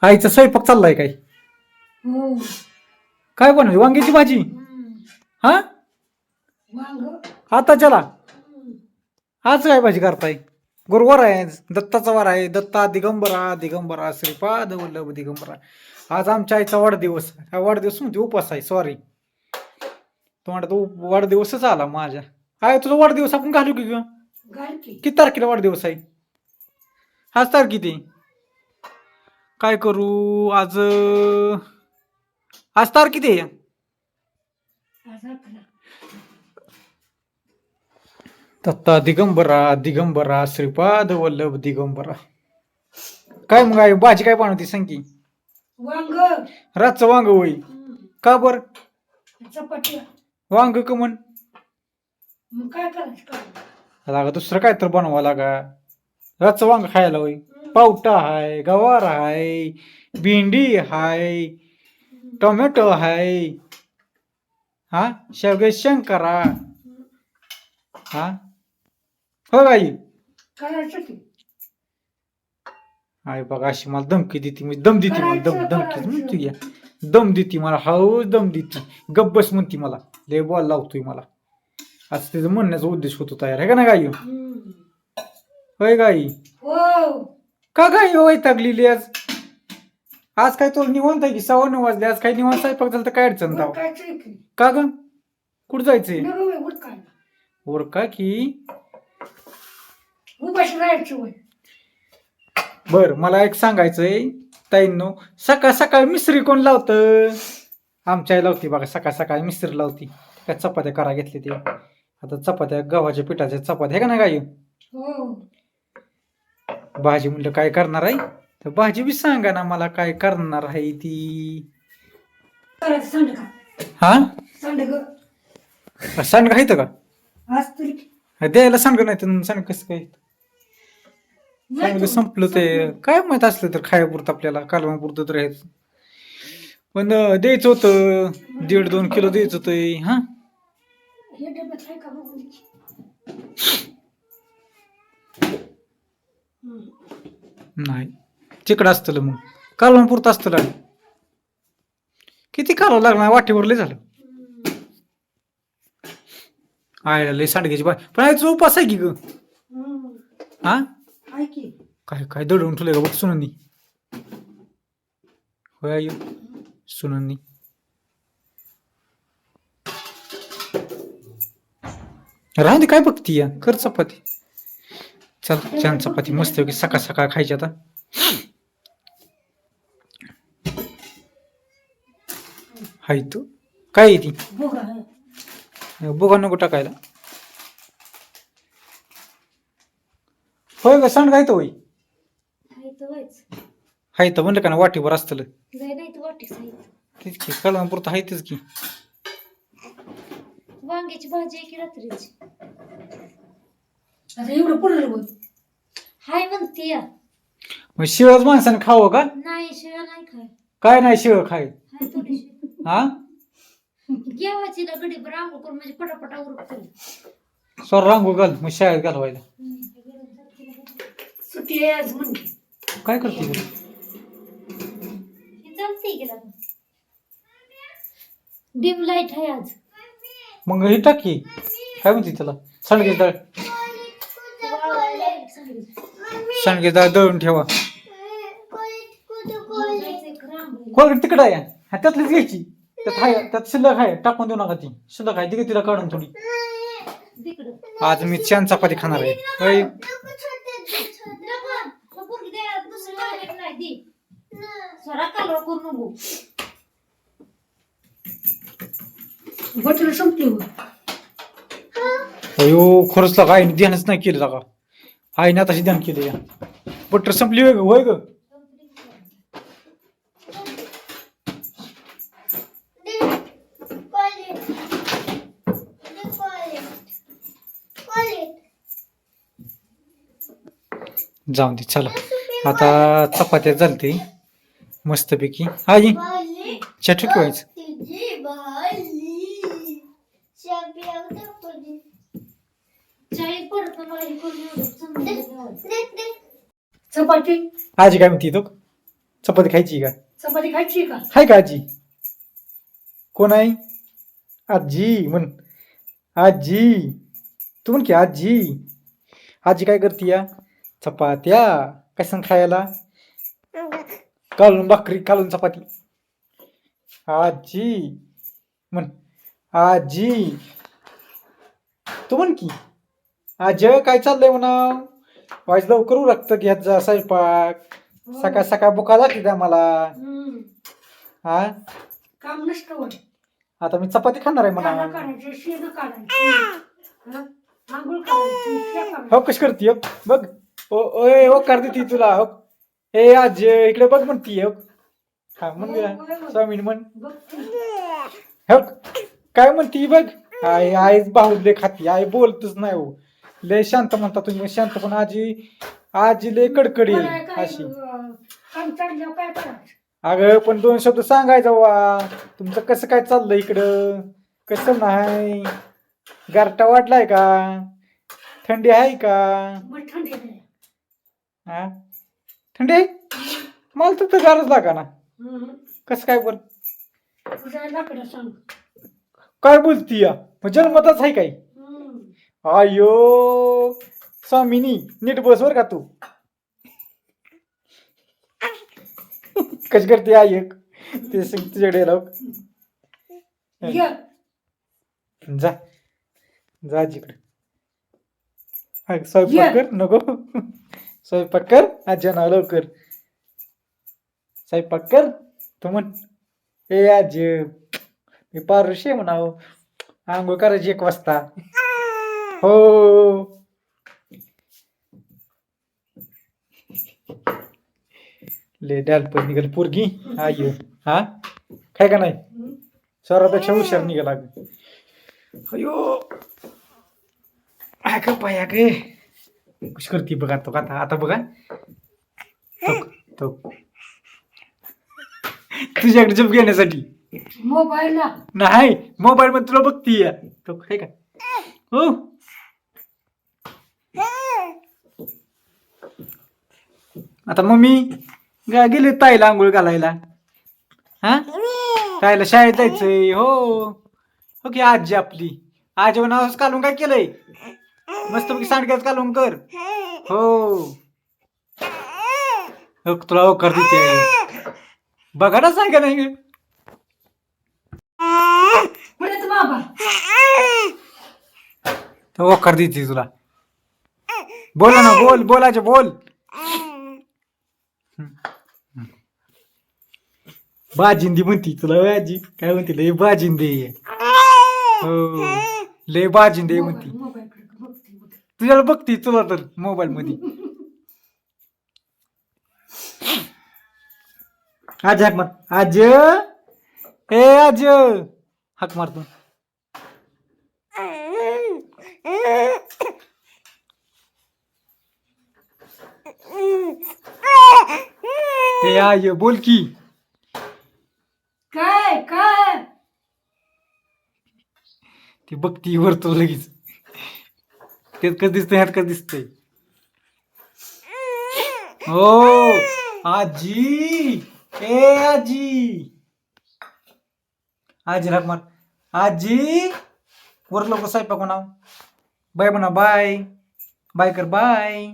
आईचा स्वयंपाक चाललाय काय? हो. काय बनवली? वांग्याची भाजी? हा वांग. आता चला आज काय भाजी करताय? गुरुवार आहे, दत्ताचा वार आहे. दत्ता दिगंबरा दिगंबरा श्रीपाद वल्लभ दिगंबरा. आज आमच्या आईचा वाढदिवस. हा वाढदिवस म्हणजे उपास आहे. सॉरी, तुम्हाला तो वाढदिवसच आला माझ्या. आहे तुझा वाढदिवस आपण घालू की ग? घाल की. किती तारखेला वाढदिवस आहे? आज तारीख किती? काय करू आज? आज तारीख किती आहे? आज 11. दत्ता दिगंबरा दिगंबरा श्रीपाद वल्लभ दिगंबरा. काय मग आहे भाजी काय बनवती सांग की? वांग. रातचं वांग होई. का बर चपाती. वांग का म्हण? मग काय करायचं काय? लागा दुसरं काय तर बनवा लागा. रातचं वांग खायला होई. पावटा हाय, गवार हाय, भेंडी हाय, टोमॅटो हाय, हा शेवगे शंकरा. हा हो बाई. करायचं की. आहे बघा अशी मला धमकी देते. मी दम देते मला करायचं, धमकीच म्हणते करायचं. या. दम देते मला हाऊस दम देते. गब्बस म्हणते मला. लय बॉल लावतोय मला. आज त्याचं म्हणण्याचा उद्देश होतो तयार आहे का ना गाई? होय गाई. हो. का गाई वैतागलेली आज? आज काय तुला निवांत आहे की? 9:15 वाजले. आज काय निवांत स्वयंपाक झालं तर काय अडचण दाव? उरकायचं की. का ग? कुठं जायचंय? नको बाई, उरकायला. वर का की? उपाशी राहायचं वय. बर मला एक सांगायचंय ताईंनो. सकाळ सकाळ मिसरी कोण लावतं? आमच्या आई लावती बघा. सकाळ सकाळ मिसरी लावती. काय चपात्या करा घेतली ते. आता चपात्या गव्हाच्या पिठाच्या चपात्या आहे का ना गाई? हो. भाजी म्हणलं काय करणार आहे? तर भाजी बी सांगा ना मला काय करणार आहे ती. करायचं सांड का? हा सांड ग. सांड खायचं का? आज तरी द्यायला सांग नाही तर सांग कसं काय? नाही सांग तू. संपलं ते. काय माहित असलं तर खायापुरतं आपल्याला कालवापुरतं तर राहायचं. पण द्यायचं होतं 1.5-2 किलो द्यायचं होतं. हा हे डब्यात आहे का बघून दे. नाही तिकडं असतं मग कालवापुरतं असतं. किती कालवं लागणार? वाटीवर लय झालं. आयला लय सांडग्याची बाय. पण याचा उपास आहे की ग? हा आहे की. काय काय दडवून ठेवलंय का बघ सुनंनी. होय आई सुनंनी. राहून दे काय बघती या. कर चपाती. चल छान चपाती मस्त की सकाळ सकाळ खायची आता. हाय तू काय आहे ती? बघा आहे. बघा नको टाकायला. होय ग सांड काय तो होय. हाय तर म्हणलं का ना वाटीवर असतं. तेच की कलमापुरतं आहे तेच की. वांग्याची भाजी आहे की रात्रीची? आता एवढं पडलं बघ. हाय म्हणते या. मग शिवच माणसाने खावं का? नाही शिव्या नाही खाय. काय नाही शिव खाय. हाय थोडीशी. हा घेवायची ना गडी आंघोळ करून म्हणजे पटापटा उरकतो. सर रांगो घाल मग शाळेत घालवायला. सुट्टी आहे आज म्हणजे. काय करते ग? हे चालतंय गेला. डिम लाईट आहे आज. मग हे टाकी काय म्हणते त्याला? सांडगे डाळ. सांडगे डाळ दळून ठेवा. कोण तिकडं आहे? हा त्यातलीच घ्यायची. त्यात हाय त्यात शिल्लक आहे. टाकून देऊ नका ती. शिल्लक आहे तिकडे तिला काढून थोडी. आज मी छान चपाती खाणार आहे. होय. बटर संपली हो. अयो खरंच लागा आईने ध्यानच नाही केलं लागा. आईने आताशी ध्यान केलं या. बटर संपली होय ग? होय ग. जाऊन दे चला. आता चपात्या चालते मस्तपैकी. आजी चटू ठेवायचं. चपाती. आजी काय म्हणते तो? चपाती खायची का? चपाती खायची का? हाय का आजी? कोण आहे? आजी म्हण. आजी तू म्हण की आजी. आजी काय करते या? चपात्या काय सांग खायला? कालून भाकरी कालून चपाती. आजी म्हण. आजी तू म्हण की आज काय चाललंय म्हणा. वाज लवकर उरकत घेत जा स्वयंपाक. सकाळ सकाळ बुका लागली त्या मला. हम्म. हा काम नसतं होत. आता मी चपाती खाणार आहे दाणा म्हणा. काढायचं, शेण काढायचं, हा? आंघोळ करायची, शेण हो काढायचं. कशी करते बघ. ओय हो कर देती तुला हो. हे आज इकडे बघ म्हणती हो. हा म्हण स्वामीन म्हण. बघ तू. हो काय म्हणती बघ. आई आईच बाहुले खाती. आई बोलतच नाही हो. लय शांत म्हणता तुम्ही शांत पण आजी लय कडकडी मला आहे काय, अशी. काम चालल्यावर काय करायचं? अगं पण 2 शब्द सांगायचं वा. तुमचं कसं काय चाललंय इकडं? कसं नाही? गारटा वाटलाय का? थंडी आहे का? मग थंडी नाही. हा थंडी आहे? मला तर गारच लागा ना. हम्म. कसं काय बरं? तुझ्या लाकडं सांग. काय बोलती या? मग जन्मताच आहे काय? हम्म. आयो स्वामिनी नीट बस बर का तू. कशी करते आई एक ते तुझ्याकडे लाव. ये. जा जा आजीकडे. स्वयंपाक कर नको. स्वयंपाक कर आजी ना लवकर. स्वयंपाक कर तू म्हण. ए आजी मी पारुशी आहे म्हणाव. आंघोळ करायची 1 वाजता. हो ले डालपण निघाल पोरगी. आय हा काय का नाही? स्वरापेक्षा हुशार निघाला. अयो ग पाया गे. कशी करते बघा तो आता. आता बघा तो तुझ्याकडे जप घेण्यासाठी. मोबाईलला नाही मोबाईल मध्ये तुला बघतीय तो काय का. हो आता मम्मी गेले ताईला आंघोळ घालायला. हा ताईला शाळेत जायचंय. हो की आजी आपली. आजी नाव कालून काय केलंय? मस्त पैकी सांडग्याच कालून कर. हो तुला होकार देते. बघा ना सांगा नाही. परत बाबा तो होकार देते तुला. बोला ना बोलायचे बोल. बाजिंदी म्हणती तुला आजी. काय म्हणते लय बाजिंदे. हो लय बाजिंदे म्हणती. मोबाईलकडे बघते बघ. तुझ्याला बघती तुला तर मोबाईल मध्ये. आज हाक मार. आज ए आज हाक मारतो. ए आय बोल की. काय काय ती बघती वरतो लगेच. त्यात कसं दिसतंय ह्यात कसं दिसतंय. हो आजी ए आजी. आजी हाक मार. आजी वर लोक स्वयंपाक म्हणा. बाय म्हणा बाय. बाय कर बाय.